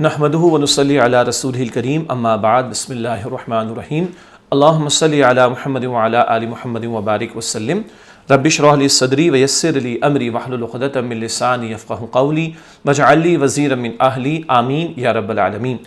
نحمده ونصلي على رسوله الكريم اما بعد بسم الله الرحمن الرحيم اللهم صل على محمد وعلى آل محمد وبارك وسلم رب اشرح لي صدري ويسر لي امري واحلل عقدة من لساني يفقهوا قولي واجعل لي وزيرا من اهلي آمين یا رب العالمین۔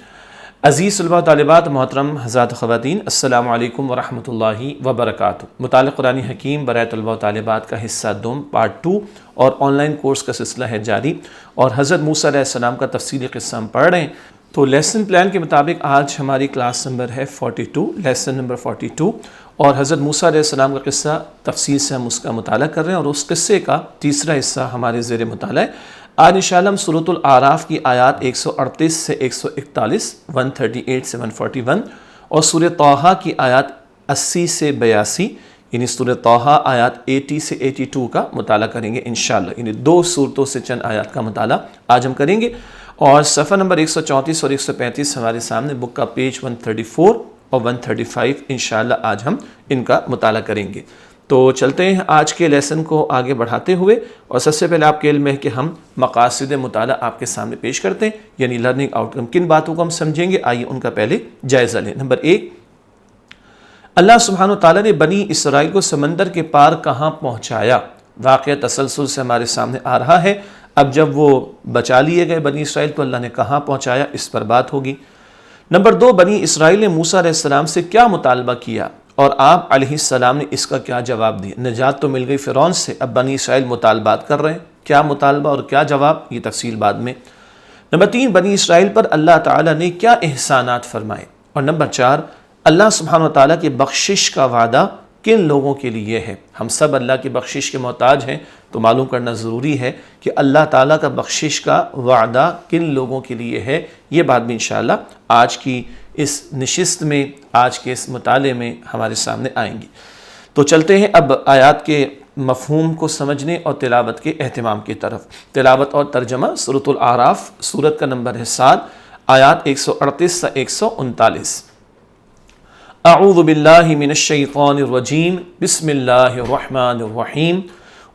عزیز طلباء طالبات، محترم حضرات خواتین، السلام علیکم ورحمۃ اللہ وبرکاتہ۔ مطالعہ قرآن حکیم برائے طلباء و طالبات کا حصہ دوم پارٹ 2 اور آن لائن کورس کا سلسلہ ہے جاری، اور حضرت موسیٰ علیہ السلام کا تفصیلی قصہ ہم پڑھ رہے ہیں۔ تو لیسن پلان کے مطابق آج ہماری کلاس نمبر ہے 42، لیسن نمبر 42، اور حضرت موسیٰ علیہ السلام کا قصہ تفصیل سے ہم اس کا مطالعہ کر رہے ہیں، اور اس قصے کا تیسرا حصہ ہمارے زیر مطالعہ ہے۔ آج انشاءاللہ ہم سورۃ الاعراف کی آیات 138 سے 141، 138 سے 141، اور سورۃ طٰہٰ کی آیات 80 سے 82، یعنی سورۃ طٰہٰ آیات 80 سے 82 کا مطالعہ کریں گے انشاءاللہ۔ یعنی دو صورتوں سے چند آیات کا مطالعہ آج ہم کریں گے، اور صفحہ نمبر 134 اور 135 ہمارے سامنے بک کا پیج 134 اور 135 انشاءاللہ آج ہم ان کا مطالعہ کریں گے۔ تو چلتے ہیں آج کے لیسن کو آگے بڑھاتے ہوئے، اور سب سے پہلے آپ کے علم ہے کہ ہم مقاصد مطالعہ آپ کے سامنے پیش کرتے ہیں، یعنی لرننگ آؤٹ کم۔ کن باتوں کو ہم سمجھیں گے، آئیے ان کا پہلے جائزہ لیں۔ نمبر 1، اللہ سبحانہ وتعالیٰ نے بنی اسرائیل کو سمندر کے پار کہاں پہنچایا۔ واقعہ تسلسل سے ہمارے سامنے آ رہا ہے۔ اب جب وہ بچا لیے گئے بنی اسرائیل تو اللہ نے کہاں پہنچایا، اس پر بات ہوگی۔ نمبر 2، بنی اسرائیل نے موسیٰ علیہ السلام سے کیا مطالبہ کیا اور آپ علیہ السلام نے اس کا کیا جواب دیا۔ نجات تو مل گئی فرعون سے، اب بنی اسرائیل مطالبات کر رہے ہیں، کیا مطالبہ اور کیا جواب، یہ تفصیل بعد میں۔ نمبر 3، بنی اسرائیل پر اللہ تعالیٰ نے کیا احسانات فرمائے۔ اور نمبر 4، اللہ سبحانہ وتعالیٰ کی بخشش کا وعدہ کن لوگوں کے لیے ہے۔ ہم سب اللہ کی بخشش کے محتاج ہیں، تو معلوم کرنا ضروری ہے کہ اللہ تعالیٰ کا بخشش کا وعدہ کن لوگوں کے لیے ہے۔ یہ بات بھی انشاءاللہ آج کی اس نشست میں، آج کے اس مطالعے میں ہمارے سامنے آئیں گی۔ تو چلتے ہیں اب آیات کے مفہوم کو سمجھنے اور تلاوت کے اہتمام کی طرف۔ تلاوت اور ترجمہ سورۃ الاعراف، سورت کا نمبر ہے 7، آیات 138 سے 139۔ اعوذ باللہ من الشیطان الرجیم، بسم اللہ الرحمن الرحیم۔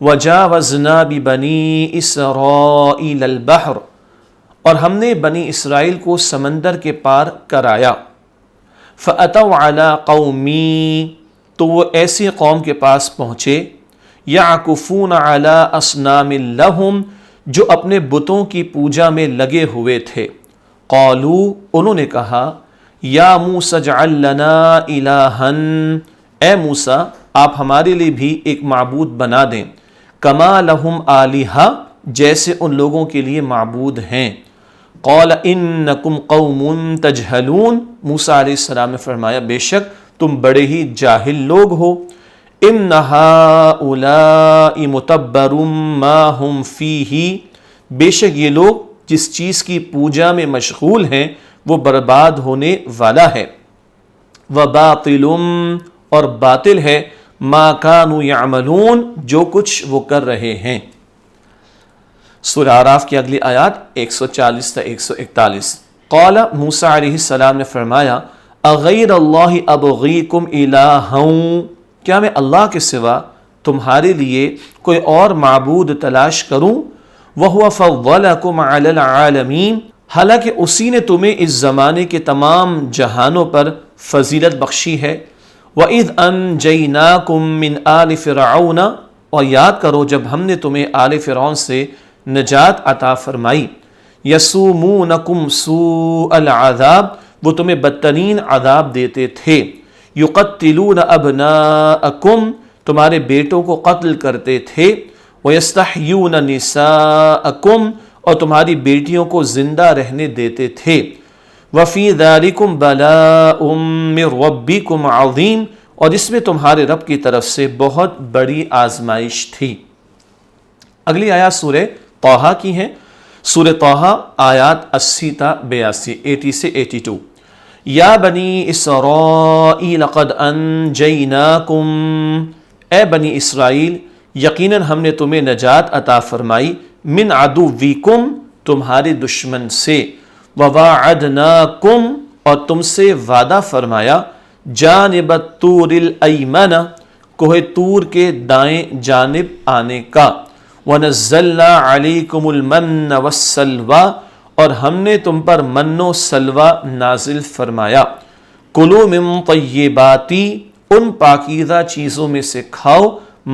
وجاوزنا ببنی اسرائیل البحر، اور ہم نے بنی اسرائیل کو سمندر کے پار کرایا۔ فَأَتَوْا عَلَىٰ قَوْمٍ، تو وہ ایسی قوم کے پاس پہنچے، يَعْكُفُونَ عَلَىٰ أَصْنَامٍ لَهُمْ، جو اپنے بتوں کی پوجا میں لگے ہوئے تھے۔ قَالُوا، انہوں نے کہا، یا موسیٰ اجعل لنا الہا، اے موسیٰ آپ ہمارے لیے بھی ایک معبود بنا دیں، کما لہم آلہہ، جیسے ان لوگوں کے لیے معبود ہیں۔ قال انکم قوم تجہلون، موسیٰ علیہ السلام نے فرمایا بے شک تم بڑے ہی جاہل لوگ ہو۔ ان ہؤلاء متبر ما ہم فیہ، بے شک یہ لوگ جس چیز کی پوجا میں مشغول ہیں وہ برباد ہونے والا ہے۔ وباطل، اور باطل ہے، ما کانوا یعملون، جو کچھ وہ کر رہے ہیں۔ سورہ اعراف کی اگلی آیات 140 سے 141۔ قال، موسیٰ علیہ السلام نے فرمایا، اغیر اللہ ابغیکم الہا، کیا میں اللہ کے سوا تمہارے لیے کوئی اور معبود تلاش کروں؟ وہو فضلکم علی العالمین، حالانکہ اسی نے تمہیں اس زمانے کے تمام جہانوں پر فضیلت بخشی ہے۔ وَإِذْ أَنْجَيْنَاكُمْ مِنْ آلِ فِرْعَوْنَ، اور یاد کرو جب ہم نے تمہیں آل فرعون سے نجات عطا فرمائی۔ یسومونکم سوء العذاب، وہ تمہیں بدترین عذاب دیتے تھے۔ یقتلون ابناءکم، تمہارے بیٹوں کو قتل کرتے تھے۔ ویستحیون نساءکم، اور تمہاری بیٹیوں کو زندہ رہنے دیتے تھے۔ وفی ذالکم بلاء من ربکم عظیم، اور اس میں تمہارے رب کی طرف سے بہت بڑی آزمائش تھی۔ اگلی آیات سورہ طٰہٰ کی ہیں۔ سورہ طٰہٰ آیات 80 تا 82، 80 سے 82۔ یا بنی اسرائیل قد انجیناکم، اے بنی اسرائیل یقیناً ہم نے تمہیں نجات عطا فرمائی، من عدوکم، تمہارے دشمن سے، وواعدناکم، اور تم سے وعدہ فرمایا، جانب الطور الایمن، کوہ طور کے دائیں جانب آنے کا، ونزلنا علیکم المن والسلوی، اور ہم نے تم پر من و سلوہ نازل فرمایا، کلوا من طیباتی، ان پاکیزہ چیزوں میں سے کھاؤ،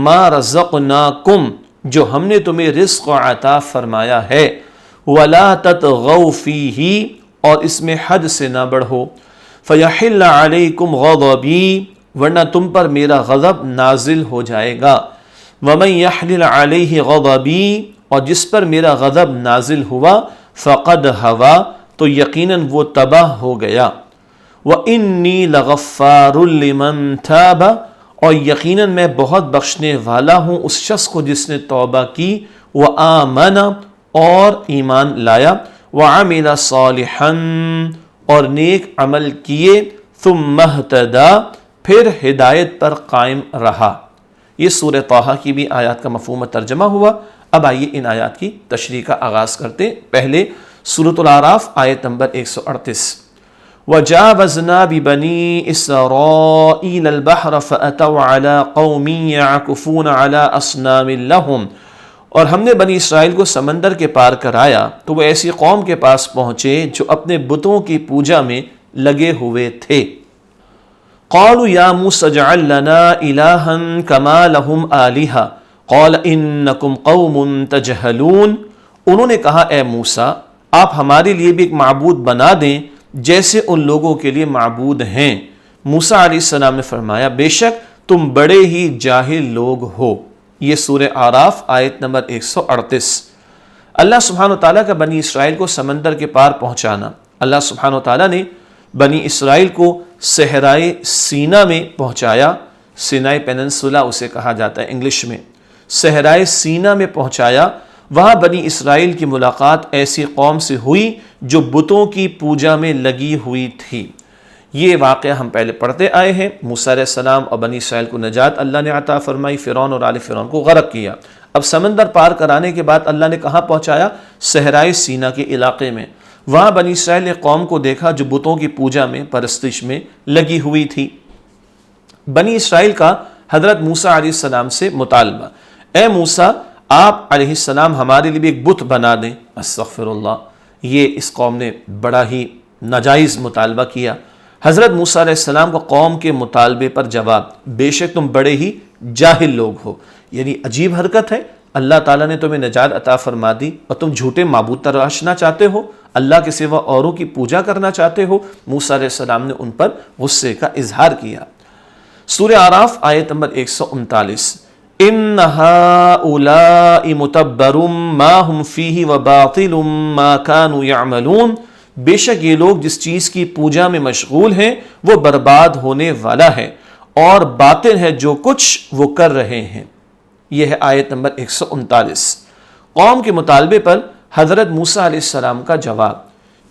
ما رزقناکم، جو ہم نے تمہیں رزق و عطا فرمایا ہے، ولا تطغوا فیہ، اور اس میں حد سے نہ بڑھو، فیحل علیکم غضبی، ورنہ تم پر میرا غضب نازل ہو جائے گا، ومن یحلل علیہ غضبی، اور جس پر میرا غضب نازل ہوا، فقد ہوا، تو یقیناً وہ تباہ ہو گیا، وَإِنِّي لَغَفَّارٌ لِمَنْ تَابَ، اور یقیناً میں بہت بخشنے والا ہوں اس شخص کو جس نے توبہ کی، وَآمَنَ، اور ایمان لایا، وَعَمِلَ صَالِحًا، اور نیک عمل کیے، ثُمَّ اهْتَدَى، پھر ہدایت پر قائم رہا۔ یہ سورہ طٰہٰ کی بھی آیات کا مفہوم ترجمہ ہوا۔ اب آئیے ان آیات کی تشریح کا آغاز کرتے ہیں۔ پہلے سورۃ الاعراف آیت نمبر 138، وَجَاوَزْنَا بِبَنِي إِسْرَائِيلَ الْبَحْرَ فَأَتَوْا عَلَىٰ قَوْمٍ يَعْكُفُونَ عَلَىٰ أَصْنَامٍ لَهُمْ، اور ہم نے بنی اسرائیل کو سمندر کے پار کرایا تو وہ ایسی قوم کے پاس پہنچے جو اپنے بتوں کی پوجا میں لگے ہوئے تھے۔ قالوا یا موسیٰ اجعل لنا الہا کما لہم آلہہ قال انکم قوم تجہلون، انہوں نے کہا اے موسیٰ آپ ہمارے لیے بھی ایک معبود بنا دیں جیسے ان لوگوں کے لیے معبود ہیں۔ موسیٰ علیہ السلام نے فرمایا بے شک تم بڑے ہی جاہل لوگ ہو۔ یہ سورہ اعراف آیت نمبر 138۔ اللہ سبحانہ وتعالیٰ کا بنی اسرائیل کو سمندر کے پار پہنچانا، اللہ سبحانہ وتعالیٰ نے بنی اسرائیل کو صحرائے سینا میں پہنچایا، سینائی پیننسولا اسے کہا جاتا ہے انگلش میں، صحرائے سینا میں پہنچایا۔ وہاں بنی اسرائیل کی ملاقات ایسی قوم سے ہوئی جو بتوں کی پوجا میں لگی ہوئی تھی۔ یہ واقعہ ہم پہلے پڑھتے آئے ہیں۔ موسیٰ علیہ السلام اور بنی اسرائیل کو نجات اللہ نے عطا فرمائی، فرعون اور آل فرعون کو غرق کیا۔ اب سمندر پار کرانے کے بعد اللہ نے کہاں پہنچایا؟ صحرائے سینا کے علاقے میں۔ وہاں بنی اسرائیل نے قوم کو دیکھا جو بتوں کی پوجا میں، پرستش میں لگی ہوئی تھی۔ بنی اسرائیل کا حضرت موسیٰ علیہ السلام سے مطالبہ، اے موسیٰ آپ علیہ السلام ہمارے لیے بھی ایک بت بنا دیں۔ استغفر اللہ، یہ اس قوم نے بڑا ہی ناجائز مطالبہ کیا۔ حضرت موسیٰ علیہ السلام کو قوم کے مطالبے پر جواب، بے شک تم بڑے ہی جاہل لوگ ہو، یعنی عجیب حرکت ہے۔ اللہ تعالیٰ نے تمہیں نجات عطا فرما دی اور تم جھوٹے معبود تراشنا چاہتے ہو، اللہ کے سوا اوروں کی پوجا کرنا چاہتے ہو۔ موسیٰ علیہ السلام نے ان پر غصے کا اظہار کیا۔ سورہ اعراف آیت نمبر 139، ان ہؤلاء متبر ما هم فیہ وباطل ما كانوا يعملون، بے شک یہ لوگ جس چیز کی پوجا میں مشغول ہیں وہ برباد ہونے والا ہے اور باطل ہے جو کچھ وہ کر رہے ہیں۔ یہ ہے آیت نمبر 139۔ قوم کے مطالبے پر حضرت موسیٰ علیہ السلام کا جواب،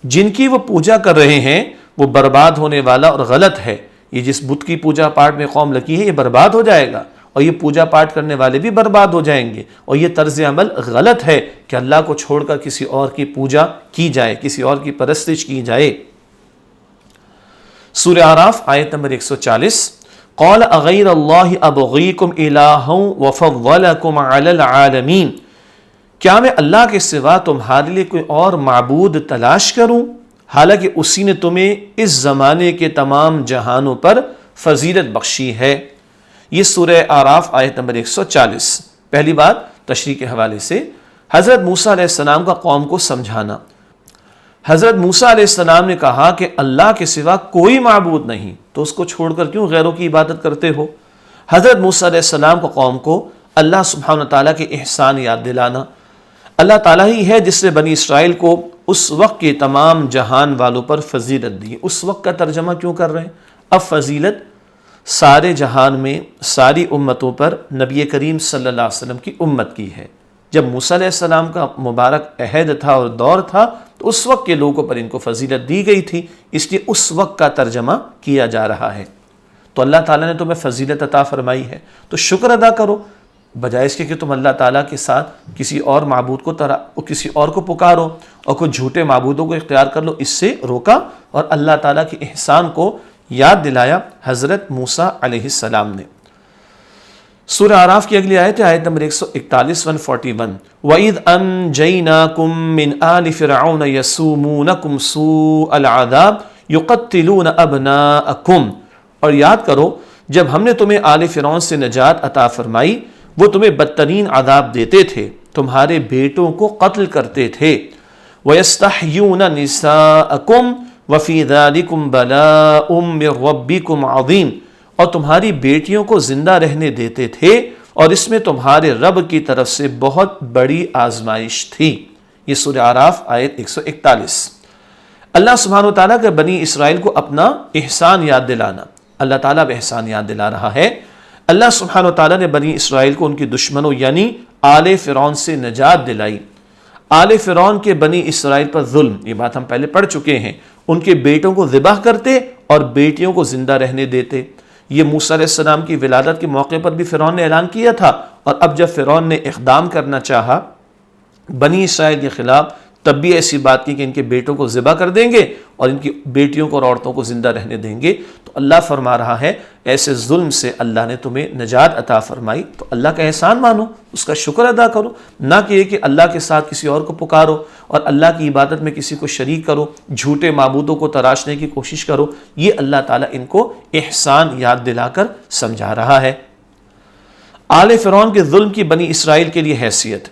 جن کی وہ پوجا کر رہے ہیں وہ برباد ہونے والا اور غلط ہے۔ یہ جس بت کی پوجا پاٹ میں قوم لگی ہے یہ برباد ہو جائے گا، اور یہ پوجا پاٹ کرنے والے بھی برباد ہو جائیں گے، اور یہ طرز عمل غلط ہے کہ اللہ کو چھوڑ کر کسی اور کی پوجا کی جائے، کسی اور کی پرستش کی جائے۔ سورہ اعراف آیت نمبر 140، قال اغیر اللہ ابغیکم الہا وفضلکم علی العالمین، کیا میں اللہ کے سوا تمہارے لیے کوئی اور معبود تلاش کروں حالانکہ اسی نے تمہیں اس زمانے کے تمام جہانوں پر فضیلت بخشی ہے۔ یہ سورہ اعراف آیت نمبر 140۔ پہلی بات تشریح کے حوالے سے حضرت موسیٰ علیہ السلام کا قوم کو سمجھانا۔ حضرت موسیٰ علیہ السلام نے کہا کہ اللہ کے سوا کوئی معبود نہیں، تو اس کو چھوڑ کر کیوں غیروں کی عبادت کرتے ہو؟ حضرت موسیٰ علیہ السلام کو قوم کو اللہ سبحانہ وتعالیٰ کے احسان یاد دلانا۔ اللہ تعالیٰ ہی ہے جس نے بنی اسرائیل کو اس وقت کے تمام جہان والوں پر فضیلت دی۔ اس وقت کا ترجمہ کیوں کر رہے ہیں؟ اب فضیلت سارے جہان میں ساری امتوں پر نبی کریم صلی اللہ علیہ وسلم کی امت کی ہے۔ جب موسیٰ علیہ السلام کا مبارک عہد تھا اور دور تھا تو اس وقت کے لوگوں پر ان کو فضیلت دی گئی تھی، اس لیے اس وقت کا ترجمہ کیا جا رہا ہے۔ تو اللہ تعالیٰ نے تمہیں فضیلت عطا فرمائی ہے تو شکر ادا کرو، بجائے اس کے کہ تم اللہ تعالیٰ کے ساتھ کسی اور معبود کو کسی اور کو پکارو اور کچھ جھوٹے معبودوں کو اختیار کر لو۔ اس سے روکا اور اللہ تعالیٰ کے احسان کو یاد دلایا حضرت موسیٰ علیہ السلام نے۔ سورہ اعراف کی اگلی آیت ہے آیت نمبر 141 141 وَإِذْ أَنْجَيْنَاكُمْ مِنْ آلِ فِرْعَوْنَ يَسُومُونَكُمْ سُوءَ الْعَذَابِ يُقَتِّلُونَ أَبْنَاءَكُمْ، اور یاد کرو جب ہم نے تمہیں آل فرعون سے نجات عطا فرمائی، وہ تمہیں بدترین عذاب دیتے تھے، تمہارے بیٹوں کو قتل کرتے تھے، وَيَسْتَحْيُونَ نِسَاءَكُمْ وَفِي ذَلِكُمْ بَلَاءٌ مِّن رَبِّكُمْ عَظِيمٌ، اور تمہاری بیٹیوں کو زندہ رہنے دیتے تھے، اور اس میں تمہارے رب کی طرف سے بہت بڑی آزمائش تھی۔ یہ سورہ اعراف آیت 141۔ اللہ سبحانہ و تعالیٰ کا بنی اسرائیل کو اپنا احسان یاد دلانا، اللہ تعالیٰ اب احسان یاد دلا رہا ہے۔ اللہ سبحانہ و تعالیٰ نے بنی اسرائیل کو ان کی دشمنوں یعنی آل فرعون سے نجات دلائی۔ آل فرعون کے بنی اسرائیل پر ظلم، یہ بات ہم پہلے پڑھ چکے ہیں، ان کے بیٹوں کو ذبح کرتے اور بیٹیوں کو زندہ رہنے دیتے۔ یہ موسیٰ علیہ السلام کی ولادت کے موقع پر بھی فرعون نے اعلان کیا تھا، اور اب جب فرعون نے اقدام کرنا چاہا بنی اسرائیل کے خلاف، تب بھی ایسی بات کی کہ ان کے بیٹوں کو ذبح کر دیں گے اور ان کی بیٹیوں کو اور عورتوں کو زندہ رہنے دیں گے۔ تو اللہ فرما رہا ہے ایسے ظلم سے اللہ نے تمہیں نجات عطا فرمائی، تو اللہ کا احسان مانو، اس کا شکر ادا کرو، نہ کہ یہ کہ اللہ کے ساتھ کسی اور کو پکارو اور اللہ کی عبادت میں کسی کو شریک کرو، جھوٹے معبودوں کو تراشنے کی کوشش کرو۔ یہ اللہ تعالیٰ ان کو احسان یاد دلا کر سمجھا رہا ہے۔ آل فرعون کے ظلم کی بنی اسرائیل کے لیے حیثیت،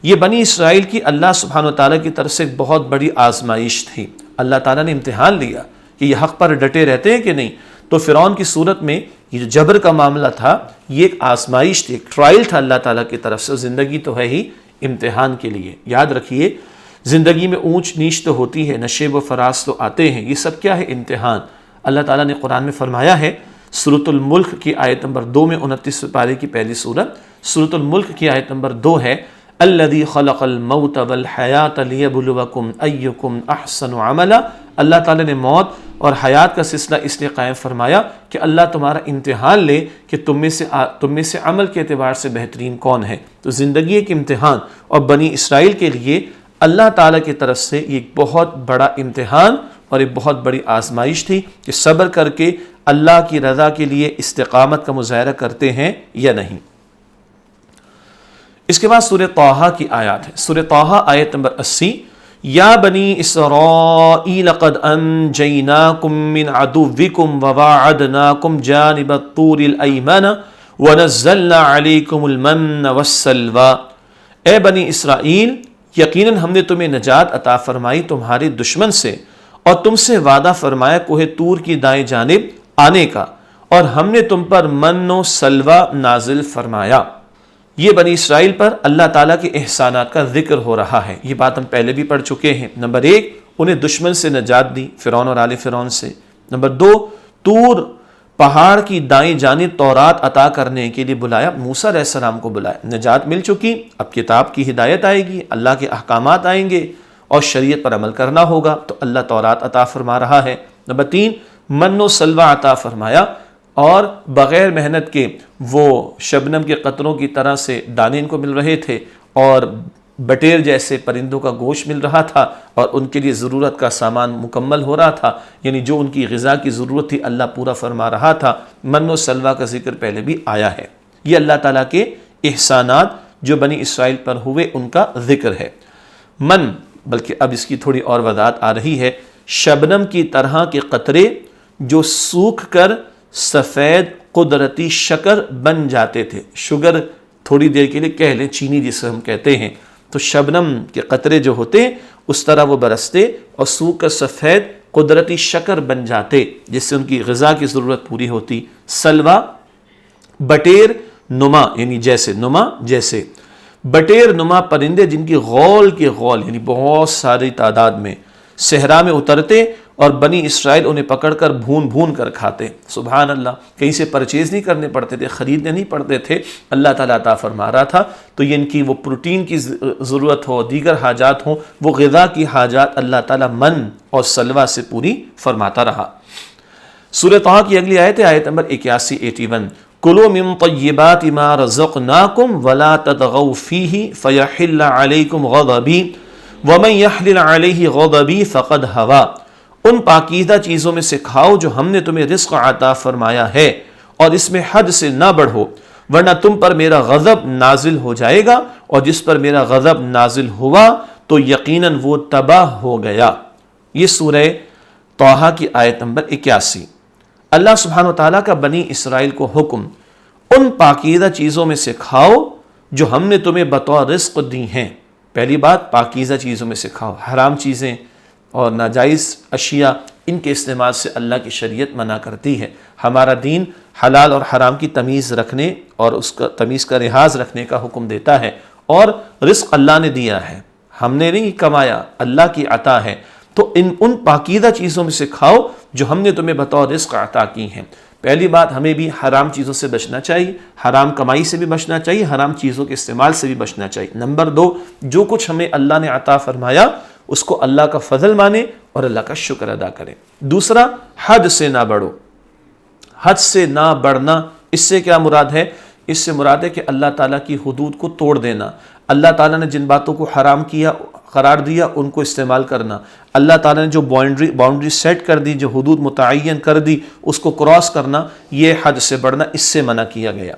یہ بنی اسرائیل کی اللہ سبحانہ وتعالیٰ کی طرف سے ایک بہت بڑی آزمائش تھی۔ اللہ تعالیٰ نے امتحان لیا کہ یہ حق پر ڈٹے رہتے ہیں کہ نہیں۔ تو فرعون کی صورت میں یہ جو جبر کا معاملہ تھا، یہ ایک آزمائش تھی، ایک ٹرائل تھا اللہ تعالیٰ کی طرف سے۔ زندگی تو ہے ہی امتحان کے لیے۔ یاد رکھیے زندگی میں اونچ نیچ تو ہوتی ہے، نشیب و فراز تو آتے ہیں، یہ سب کیا ہے؟ امتحان۔ اللہ تعالیٰ نے قرآن میں فرمایا ہے سورۃ الملک کی آیت نمبر 2 میں، 29 پارے کی پہلی سورت، سورۃ الملک کی آیت نمبر 2 ہے الذی خلق الموت والحیات لیبلوکم ایکم احسن عملا۔ اللہ تعالیٰ نے موت اور حیات کا سلسلہ اس لیے قائم فرمایا کہ اللہ تمہارا امتحان لے کہ تم میں سے عمل کے اعتبار سے بہترین کون ہے۔ تو زندگی ایک امتحان، اور بنی اسرائیل کے لیے اللہ تعالیٰ کی طرف سے یہ ایک بہت بڑا امتحان اور ایک بہت بڑی آزمائش تھی کہ صبر کر کے اللہ کی رضا کے لیے استقامت کا مظاہرہ کرتے ہیں یا نہیں۔ اس کے بعد سورہ طٰہٰ کی آیات ہے۔ سورہ طٰہٰ آیت نمبر 80 یا بنی اسرائیل قد انجیناکم من عدوکم وواعدناکم جانب الطور الایمن ونزلنا علیکم المن والسلوى۔ اے بنی اسرائیل، یقیناً ہم نے تمہیں نجات عطا فرمائی تمہارے دشمن سے، اور تم سے وعدہ فرمایا کوہ طور کی دائیں جانب آنے کا، اور ہم نے تم پر من و سلوہ نازل فرمایا۔ یہ بنی اسرائیل پر اللہ تعالیٰ کے احسانات کا ذکر ہو رہا ہے۔ یہ بات ہم پہلے بھی پڑھ چکے ہیں۔ نمبر 1، انہیں دشمن سے نجات دی، فرعون اور آل فرعون سے۔ نمبر 2، طور پہاڑ کی دائیں جانب تورات عطا کرنے کے لیے بلایا، موسیٰ علیہ السلام کو بلایا۔ نجات مل چکی، اب کتاب کی ہدایت آئے گی، اللہ کے احکامات آئیں گے اور شریعت پر عمل کرنا ہوگا، تو اللہ تورات عطا فرما رہا ہے۔ نمبر 3، من و سلوہ عطا فرمایا، اور بغیر محنت کے وہ شبنم کے قطروں کی طرح سے دانے ان کو مل رہے تھے، اور بٹیر جیسے پرندوں کا گوشت مل رہا تھا، اور ان کے لیے ضرورت کا سامان مکمل ہو رہا تھا، یعنی جو ان کی غذا کی ضرورت تھی اللہ پورا فرما رہا تھا۔ من و سلوہ کا ذکر پہلے بھی آیا ہے۔ یہ اللہ تعالیٰ کے احسانات جو بنی اسرائیل پر ہوئے ان کا ذکر ہے۔ من، بلکہ اب اس کی تھوڑی اور وضاحت آ رہی ہے، شبنم کی طرح کے قطرے جو سوکھ کر سفید قدرتی شکر بن جاتے تھے۔ شوگر تھوڑی دیر کے لیے کہہ لیں، چینی جسے ہم کہتے ہیں، تو شبنم کے قطرے جو ہوتے اس طرح وہ برستے اور سوکھ کر سفید قدرتی شکر بن جاتے، جس سے ان کی غذا کی ضرورت پوری ہوتی۔ سلوہ بٹیر نما، یعنی جیسے بٹیر نما پرندے جن کی غول کے غول یعنی بہت ساری تعداد میں صحرا میں اترتے، اور بنی اسرائیل انہیں پکڑ کر بھون کر کھاتے۔ سبحان اللہ، کہیں سے پرچیز نہیں کرنے پڑتے تھے، خریدنے نہیں پڑتے تھے، اللہ تعالیٰ عطا فرما رہا تھا۔ تو یہ ان کی وہ پروٹین کی ضرورت ہو، دیگر حاجات ہوں، وہ غذا کی حاجات اللہ تعالیٰ من اور سلوہ سے پوری فرماتا رہا۔ سورہ طٰہٰ کی اگلی آیت ہے آیت نمبر 81 کلوا من طیبات ما رزقناکم ولا تطغوا فیہ فیحل علیکم غضبی ومن یحلل علیہ غضبی فقد ہوا۔ ان پاکیزہ چیزوں میں سے کھاؤ جو ہم نے تمہیں رزق عطا فرمایا ہے، اور اس میں حد سے نہ بڑھو، ورنہ تم پر میرا غضب نازل ہو جائے گا، اور جس پر میرا غضب نازل ہوا تو یقیناً وہ تباہ ہو گیا۔ یہ سورہ طٰہٰ کی آیت نمبر 81۔ اللہ سبحانہ وتعالیٰ کا بنی اسرائیل کو حکم، ان پاکیزہ چیزوں میں سے کھاؤ جو ہم نے تمہیں بطور رزق دی ہیں۔ پہلی بات، پاکیزہ چیزوں میں سے کھاؤ۔ حرام چیزیں اور ناجائز اشیاء، ان کے استعمال سے اللہ کی شریعت منع کرتی ہے۔ ہمارا دین حلال اور حرام کی تمیز رکھنے اور اس کا تمیز کا لحاظ رکھنے کا حکم دیتا ہے، اور رزق اللہ نے دیا ہے، ہم نے نہیں کمایا، اللہ کی عطا ہے۔ تو ان پاکیزہ چیزوں میں سے کھاؤ جو ہم نے تمہیں بطور رزق عطا کی ہیں۔ پہلی بات، ہمیں بھی حرام چیزوں سے بچنا چاہیے، حرام کمائی سے بھی بچنا چاہیے، حرام چیزوں کے استعمال سے بھی بچنا چاہیے۔ نمبر 2، جو کچھ ہمیں اللہ نے عطا فرمایا اس کو اللہ کا فضل مانے اور اللہ کا شکر ادا کریں۔ دوسرا، حد سے نہ بڑھو۔ حد سے نہ بڑھنا، اس سے کیا مراد ہے؟ اس سے مراد ہے کہ اللہ تعالیٰ کی حدود کو توڑ دینا۔ اللہ تعالیٰ نے جن باتوں کو حرام کیا قرار دیا ان کو استعمال کرنا، اللہ تعالیٰ نے جو باؤنڈری سیٹ کر دی، جو حدود متعین کر دی، اس کو کراس کرنا، یہ حد سے بڑھنا، اس سے منع کیا گیا۔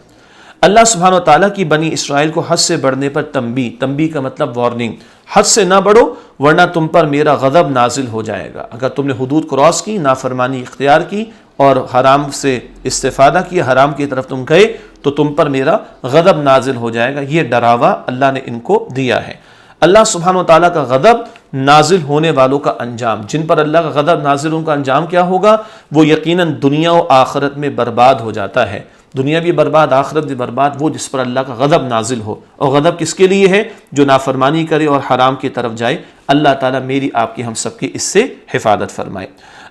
اللہ سبحانہ و تعالیٰ کی بنی اسرائیل کو حد سے بڑھنے پر تنبیہ کا مطلب وارننگ، حد سے نہ بڑھو ورنہ تم پر میرا غضب نازل ہو جائے گا۔ اگر تم نے حدود کراس کی، نافرمانی اختیار کی اور حرام سے استفادہ کیا، حرام کی طرف تم گئے تو تم پر میرا غضب نازل ہو جائے گا۔ یہ ڈراوا اللہ نے ان کو دیا ہے۔ اللہ سبحانہ و تعالیٰ کا غضب نازل ہونے والوں کا انجام، جن پر اللہ کا غضب نازل ان کا انجام کیا ہوگا؟ وہ یقیناً دنیا و آخرت میں برباد ہو جاتا ہے۔ دنیا بھی برباد، آخرت بھی برباد، وہ جس پر اللہ کا غضب نازل ہو۔ اور غضب کس کے لیے ہے؟ جو نافرمانی کرے اور حرام کی طرف جائے۔ اللہ تعالیٰ میری آپ کی ہم سب کی اس سے حفاظت فرمائے۔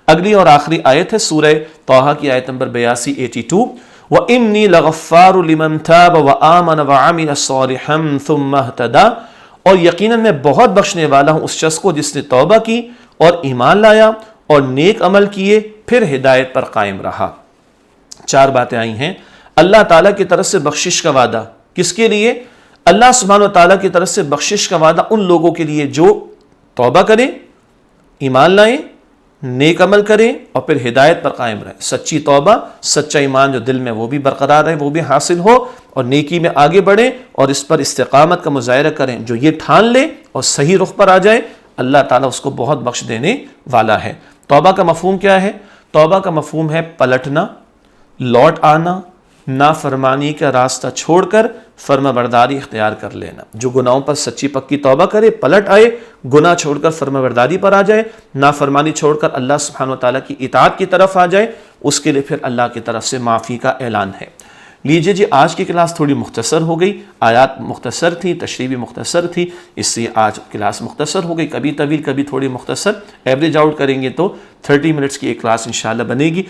اگلی اور آخری آیت ہے سورہ طٰہٰ کی آیت نمبر 82۔ وَإِنِّي لَغَفَّارُ لِمَنْ تَابَ وَآمَنَ وَعَمِلَ صَالِحًا ثُمَّ اهْتَدَىٰ، اور یقیناً میں بہت بخشنے والا ہوں اس شخص کو جس نے توبہ کی اور ایمان لایا اور نیک عمل کیے پھر ہدایت پر قائم رہا۔ 4 باتیں آئی ہیں۔ اللہ تعالیٰ کی طرف سے بخشش کا وعدہ کس کے لیے؟ اللہ سبحانہ و تعالیٰ کی طرف سے بخشش کا وعدہ ان لوگوں کے لیے جو توبہ کریں، ایمان لائیں، نیک عمل کریں اور پھر ہدایت پر قائم رہیں۔ سچی توبہ، سچا ایمان جو دل میں وہ بھی برقرار رہے، وہ بھی حاصل ہو، اور نیکی میں آگے بڑھیں اور اس پر استقامت کا مظاہرہ کریں۔ جو یہ ٹھان لے اور صحیح رخ پر آ جائے، اللہ تعالیٰ اس کو بہت بخش دینے والا ہے۔ توبہ کا مفہوم کیا ہے؟ توبہ کا مفہوم ہے پلٹنا، لوٹ آنا، نافرمانی کا راستہ چھوڑ کر فرما برداری اختیار کر لینا۔ جو گناہوں پر سچی پکی توبہ کرے، پلٹ آئے، گناہ چھوڑ کر فرما برداری پر آ جائے، نافرمانی چھوڑ کر اللہ سبحانہ و تعالیٰ کی اطاعت کی طرف آ جائے، اس کے لیے پھر اللہ کی طرف سے معافی کا اعلان ہے۔ لیجئے جی، آج کی کلاس تھوڑی مختصر ہو گئی، آیات مختصر تھی، تشریح بھی مختصر تھی، اس سے آج کلاس مختصر ہو گئی، کبھی طویل کبھی تھوڑی مختصر۔ ایوریج آؤٹ کریں گے تو 30 منٹس کی ایک کلاس انشاءاللہ بنے گی۔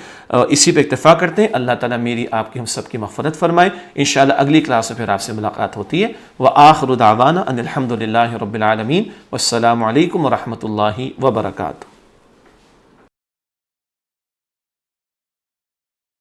اسی پہ اکتفا کرتے ہیں۔ اللہ تعالیٰ میری آپ کی ہم سب کی مغفرت فرمائے۔ انشاءاللہ اگلی کلاس میں پھر آپ سے ملاقات ہوتی ہے۔ وآخر دعوانا ان الحمد للہ رب العالمین، والسلام علیکم ورحمۃ اللہ وبرکاتہ۔